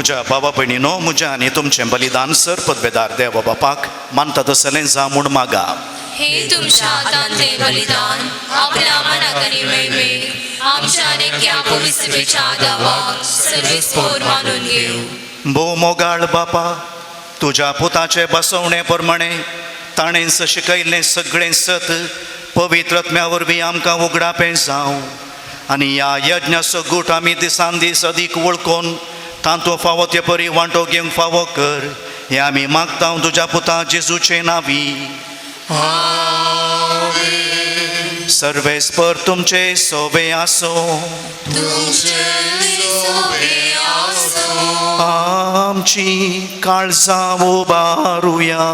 म्हज्या भावा भयणीनो, म्हज्या आनी तुमचें बलिदान सर पदवेदार देवा बापाक मानता तसलें जा म्हूण मागा. हे तुमच्या हातांतले बलिदान आपल्या मनाकनी मेळमे आमच्या नेक्या पवित्रतेच्या आदावाक सर्वेस्पोर मानून घेऊ. भोव मोगाळ बापा, तुज्या पुताचे बसवणे प्रमाणे ताणें शिकयल्लें सगळें सत पवित्र आत्म्या वरवीं आमकां उगडापें जावं आनी ह्या यज्ञाचो गूट आमी दिसान दीस अदीक वळखून तांतूं फावो ते परी वांटो घेवंक फावो कर. हें आमी मागता तुज्या पुता जेजूचे नांवी. सर्वेस्पर तुमचे सोबे आसो. आमची काळजां उबारुया.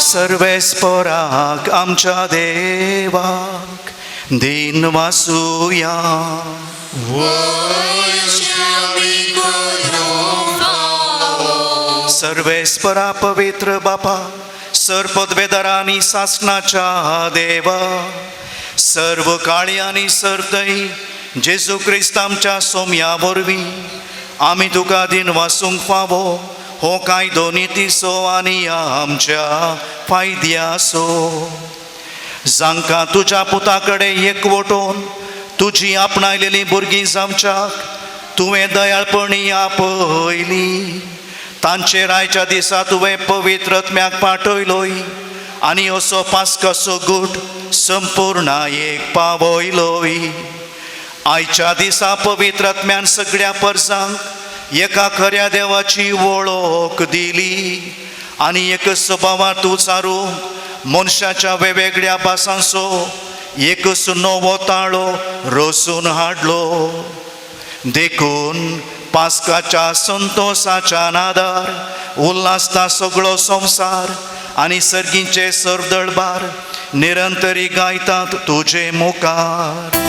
सर्वेस्पराक आमच्या देवाक दिन वासुया. सर्वेस्परा पवित्र बापा, सर पदवेदारांनी सासणाच्या देवा, सर्व काळी आनी सर्दय जेजू क्रिस्त आमच्या सोम्या वरवीं आमी तुका दिन वासूंक फावो हो कायदो नितीसो आनी आमच्या फायद्यासो. जांकां तुज्या पुता कडेन एकवटून तुजी आपणायलेलीं भुरगीं जावच्याक तुवें दयाळपणी आपयली, तांचेर आयच्या दिसा तुवें पवित्र आत्म्याक पाठयलोय आनी असो पास्काचो गूट संपूर्णायेक पावयलोय. आयच्या दिसा पवित्र आत्म्यान सगळ्या परजांक एका खऱ्या देवाची वळख दिली आनी एक स्वभावांत उचारूंक मनशाच्या वेगवेगळ्या भासांचो एकच नवो ताळो रचून हाडलो. देखून पास्काच्या संतोशाच्या नादार उल्हासता सगळो संवसार आनी सर्गींचे सरदळबार निरंतरी गायतात तुजे मुखार.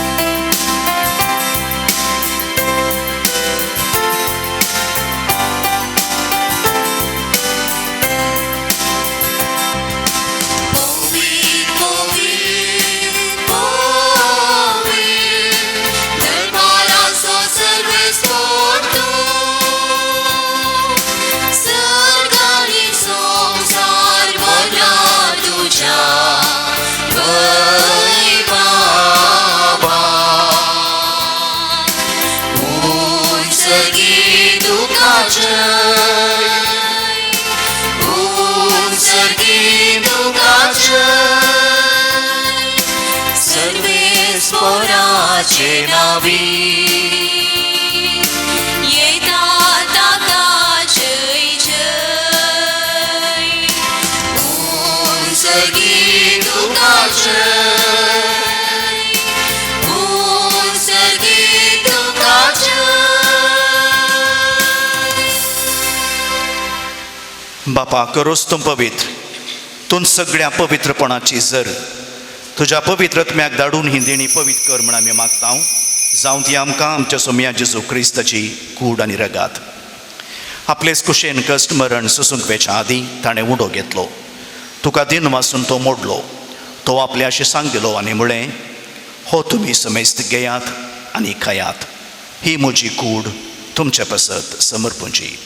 सर्वेस्पराचे नावी येता ताका जय जय. ओम सर्गी तुका जय. ओम सर्गी तुका जय. बापा, करोस तूं पवित्र, तूं सगळ्या पवित्रपणाची जर तुज्या पवित्र आत्म्याक धाडून ही देणी पवित्र कर म्हण आमी मागता. जावं ती आमकां आमच्या सोम्या जेजू क्रिस्ताची कूड आनी रगात. आपलेच कुशेन कश्ट मरण सुसूंक वेच्या आदीं ताणें उडो घेतलो. तुका दिन वासून तो मोडलो. तो आपल्याशी सांगलो आनी म्हळें, हो तुमी समेस्त घेयात आनी खायात. ही म्हजी कूड तुमच्या पसत समर्पूंची.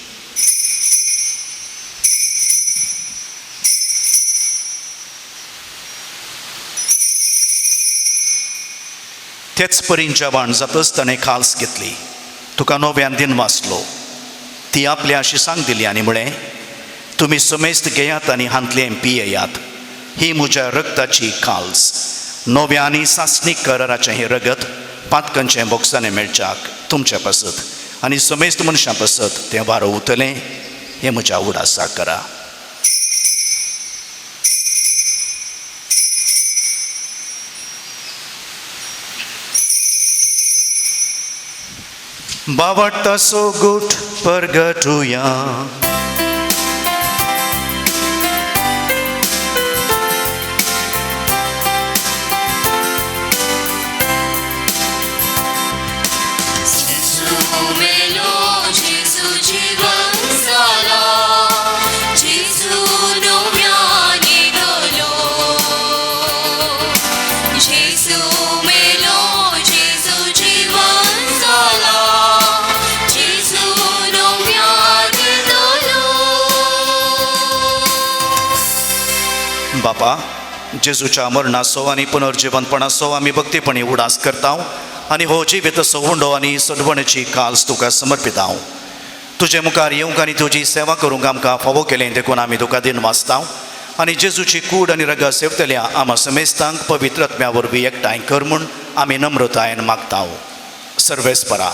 तेच परीन जेवण जातच ताणें खास घेतली. तुका नव्यान दिन वाचलो. ती आपल्याशी सांग दिली आनी म्हळें, तुमी समेस्त घेयात आनी हांतलें पियेयात. ही म्हज्या रगताची खाल्स, नव्या आनी सासणीक कराराचें हें रगत पातकांचें बोक्सांनी मेळच्याक तुमच्या पसत आनी समेस्त मनशां पसत तें वारो उतलें. हें म्हज्या उडासाक करा. बावडटासो गूट परगटुया. Jesu noviani dolo. बापा, जेजूच्या मरणाचो आनी पुनर्जिवनपणाचो आमी भक्तीपणी उडास करता आनी हो जिवितचो उंडो आनी सडवणेची काल्स तुका समर्पिता. तुजे मुखार येवंक आनी तुजी सेवा करूंक आमकां फावो केलें देखून आमी तुका दिन वाचता आनी जेजूची कूड आनी रगत सेवतल्या आमा समेस्तांक पवित्र आत्म्या वरवीं एकठांय कर म्हूण आमी नम्रतायेन मागता. सर्वेस्परा,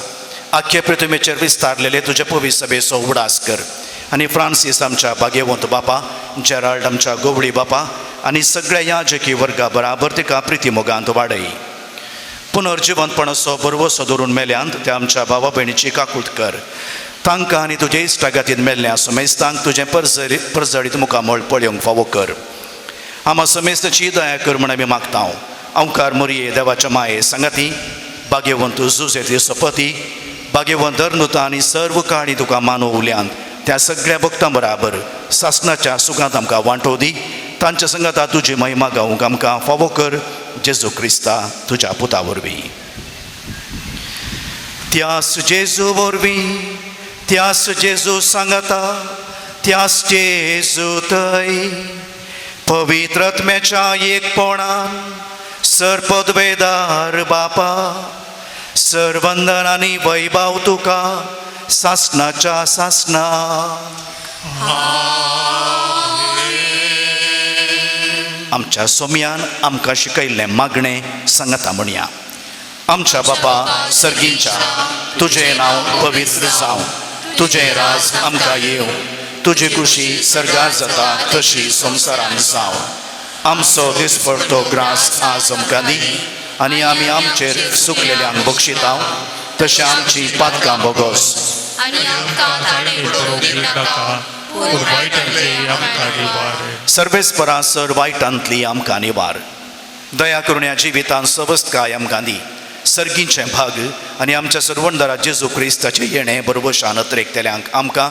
आख्खे पृथ्वीचेर विस्तारलेले तुजे पवित्र सभेचो उडास कर आनी फ्रांसीस आमच्या भाग्यवंत बापा, जेराल्ड आमच्या गोवळी बापा आनी सगळ्या याजकी वर्गा बराबर तिका प्रिती मोगांत वाडय. पुनर्जिवनपणाचो बरवसो धरून मेल्यांत त्या आमच्या भावा भयणीची काकूट कर. तांकां आनी तुजे इश्टागातीत मेल्ल्या समेस्तांक तुजें परजळीत मुखामळ पळोवंक फावो कर. आमा समेस्तची दया कर म्हण आमी मागता. ओंकार मोरये देवाच्या माये सांगाती, भाग्यवंत जुजेती सपती, भाग्यवंत धर्नुता आनी सर्व काळी तुका मानव उल्यांत त्या सगळ्या भक्तां बराबर सासणाच्या सुखांत आमकां वांटो दी. तांच्या संगता तुजी महिमा गावूंक आमकां फावो कर. जेजू क्रिस्ता तुज्या पुता वरवीं. त्यास जेजू वरवीं, त्यास जेजू सांगता, त्यास जेजू थंय पवित्र आत्म्याच्या एकपणान सरपदवेदार बापा, सरवंदन आनी वैभव तुका सासणाच्या सासणा. आमच्या सोम्यान आमकां शिकयल्लें मागणें सांगता म्हणया. आमच्या बापा सर्गींच्या, तुजें नांव पवित्र जावं, तुजें राज आमकां येवं, तुजी खुशी सर्गार जाता तशी संवसारान जावं. आमचो दिसपडटो ग्रास आज आमकां दी आनी आमी आमचेर चुकलेल्यांक बक्षिता तशें आमची पातकां बोगोस आनी आमकां ताणें पडोवंक नाका, पूण वायटांतली आमकां निवार. सर्वेस्परा सर वायटांतली आमकां निवार. दया करून ह्या जिवितांत सवस्थकाय आमकां दी. सर्गींचे भाग आनी आमच्या सर्वणदारा जेजू क्रिस्ताचे येणें बरोबशान अत्रेकतेल्यांक आमकां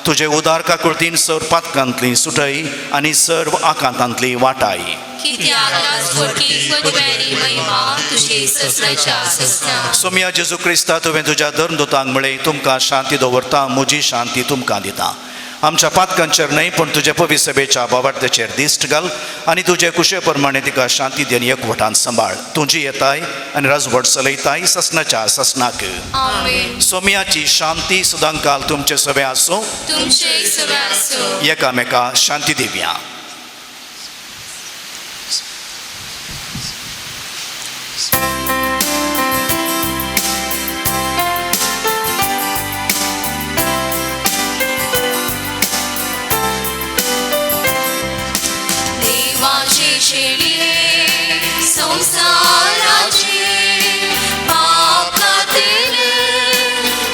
तुजे उदार काकुळतीन सर पातकांतली सुटय आनी सर्व आकांतांतली वाटाय. कित्याक राजवटी पदव्यानी महिमा तुजे ससणाच्या ससना. सोम्या जेजू क्रिस्ता तुवें तुज्या धर्मदूतांक म्हळें, तुमकां शांती दवरता, म्हजी शांती तुमकां दिता. आमच्या पातकांचेर न्हय पूण तुजे पवित्र सभेच्या भावार्थाचेर दिश्ट घाल आनी तुजे कुशे प्रमाणे तिका शांती देन एकवटान सांबाळ. तुजी येताय आनी राजवट चलयताय ससनाच्या ससनाक. आमेन. सोम्याची शांती सदांकाल तुमचे सभे आसूं. तुमचे सवे आसूं. एकामेका शांती दिवया. देवाचे शेळये संसाराचे पाप खातेले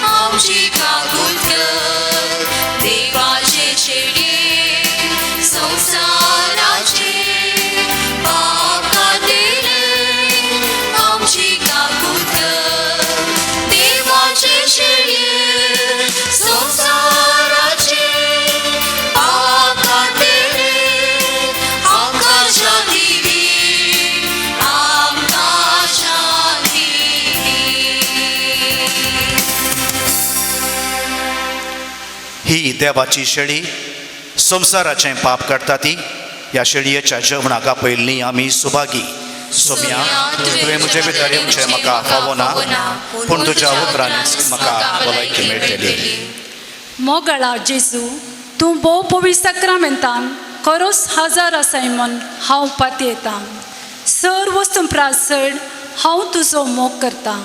आमची काकूट कर. देवाचे शेळये संसाराचे पाप खातेले आमची काकूट कर. देवाचे शेळये संसाराचे पाप खातेले आमकां शांती दी, आमकां शांती दी. ही देवाची शेळी संसाराचें पाप काडटा ती. ह्या शेळयेच्या जेवणाक आपयल्ली आमी सुभागी. सोम्या, तुवें म्हजे भितर येवचें म्हाका फावो ना, पूण तुज्या उतरांनीच म्हाका भलायकी मेळटली. मोगळा जेजू, तूं भोव पवित्र सक्रामेंतान खरोच हजार आसाय म्हूण हांव पातयेतां. सर वस्तू प्रासड हांव तुजो मोग करतां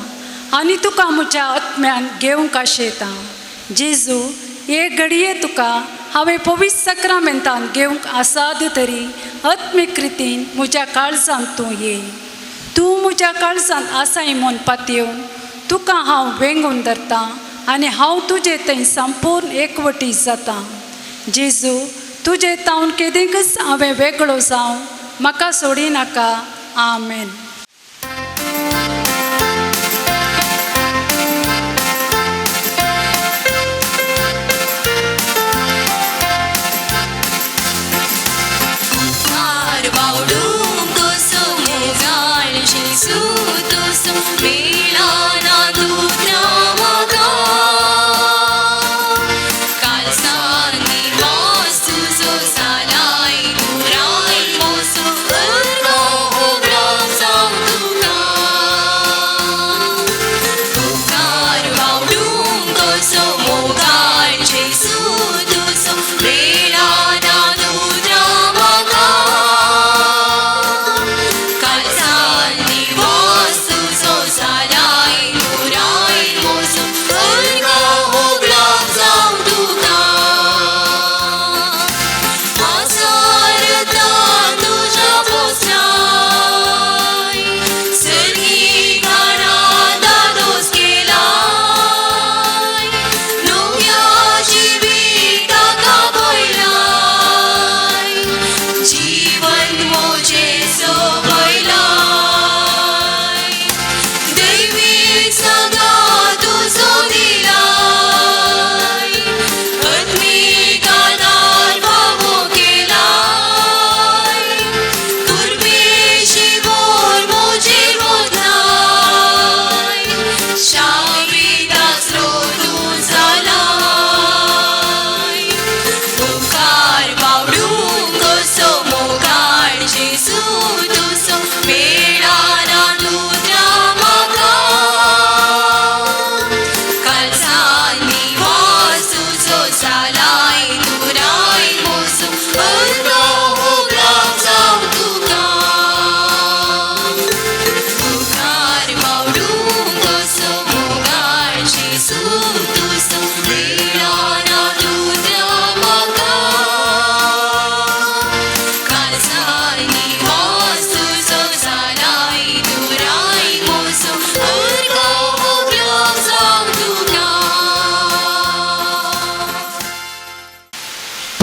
आनी तुका म्हज्या आत्म्यान घेवंक आशेतां. जेजू, हे घडये तुका हांवें पवित्र सक्रामेंतान घेवंक आसाद तरी आत्मीक रितीन म्हज्या काळजांत तूं ये. तूं म्हज्या काळजांत आसाय म्हूण पातयेवन तुका हांव वेंगून धरतां आनी हांव तुजे थंय संपूर्ण एकवटी जातां. जेजू, तुजे तावन केदेंकच हांवें वेगळो जावं म्हाका सोडी नाका. आमेन. कालसा निर्वास तुझो सालाय दुराय मोसो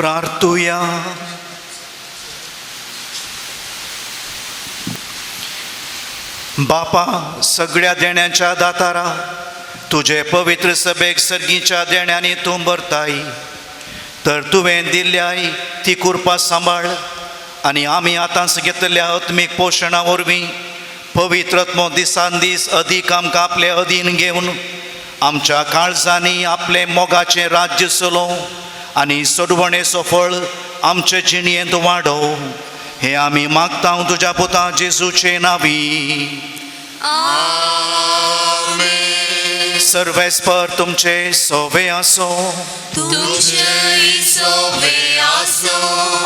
प्रार्थुया. बापा, सगळ्या देण्याच्या दातारा, तुझे पवित्र सभेक सर्गीच्या देण्याने तूं भरताय, तर तुवें दिल्ल्याय ती कृपा सांबाळ आनी आमी आतांच घेतल्या आत्मीक पोशणा वरवीं पवित्रत्मो दिसान दीस अदीक आमकां आपले अधीन घेवन आमच्या काळजांनी आपले मोगाचें राज्य चलोव आनी सोडवणेचो फळ आमचे जिणयेंत वाडोव. हे आमी मागता तुज्या पुता जेजूचे नांवी. सर्वेस्पर तुमचे सोवे आसो.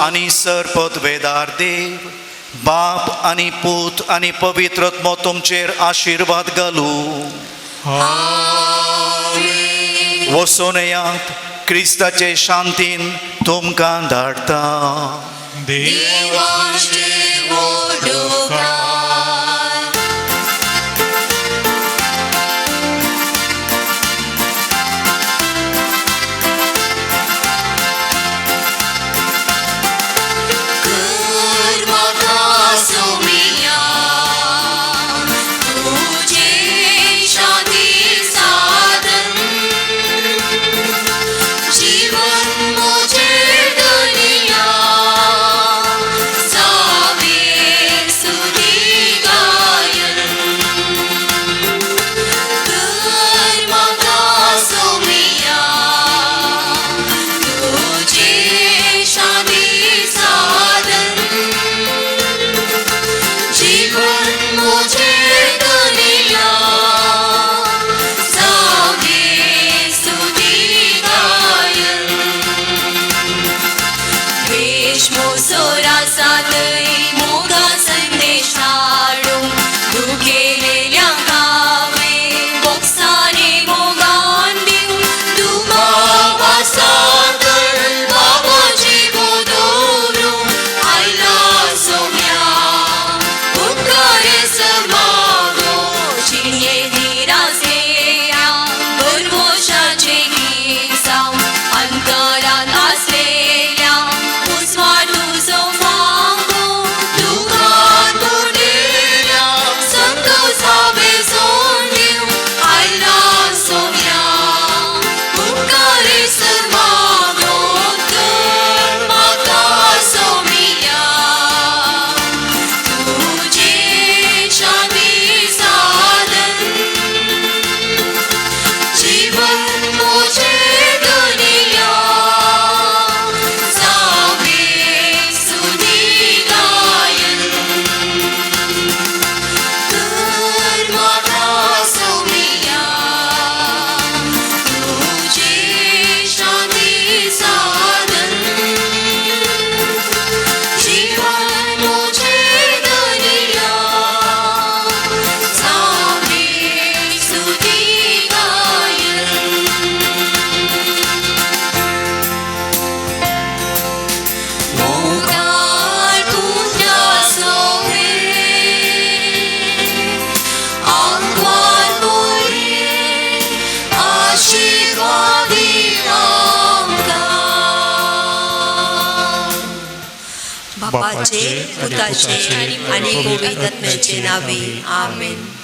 आनी सरपदवेदार देव, बाप आनी पूत आनी पवित्रत्मो तुमचेर आशिर्वाद घालू. वचून येयात, क्रिस्ताचे शांतीन तुमकां धाडटा. बापाचे, पुताचे आणि पवित्र आत्म्याचे नावे. आमेन.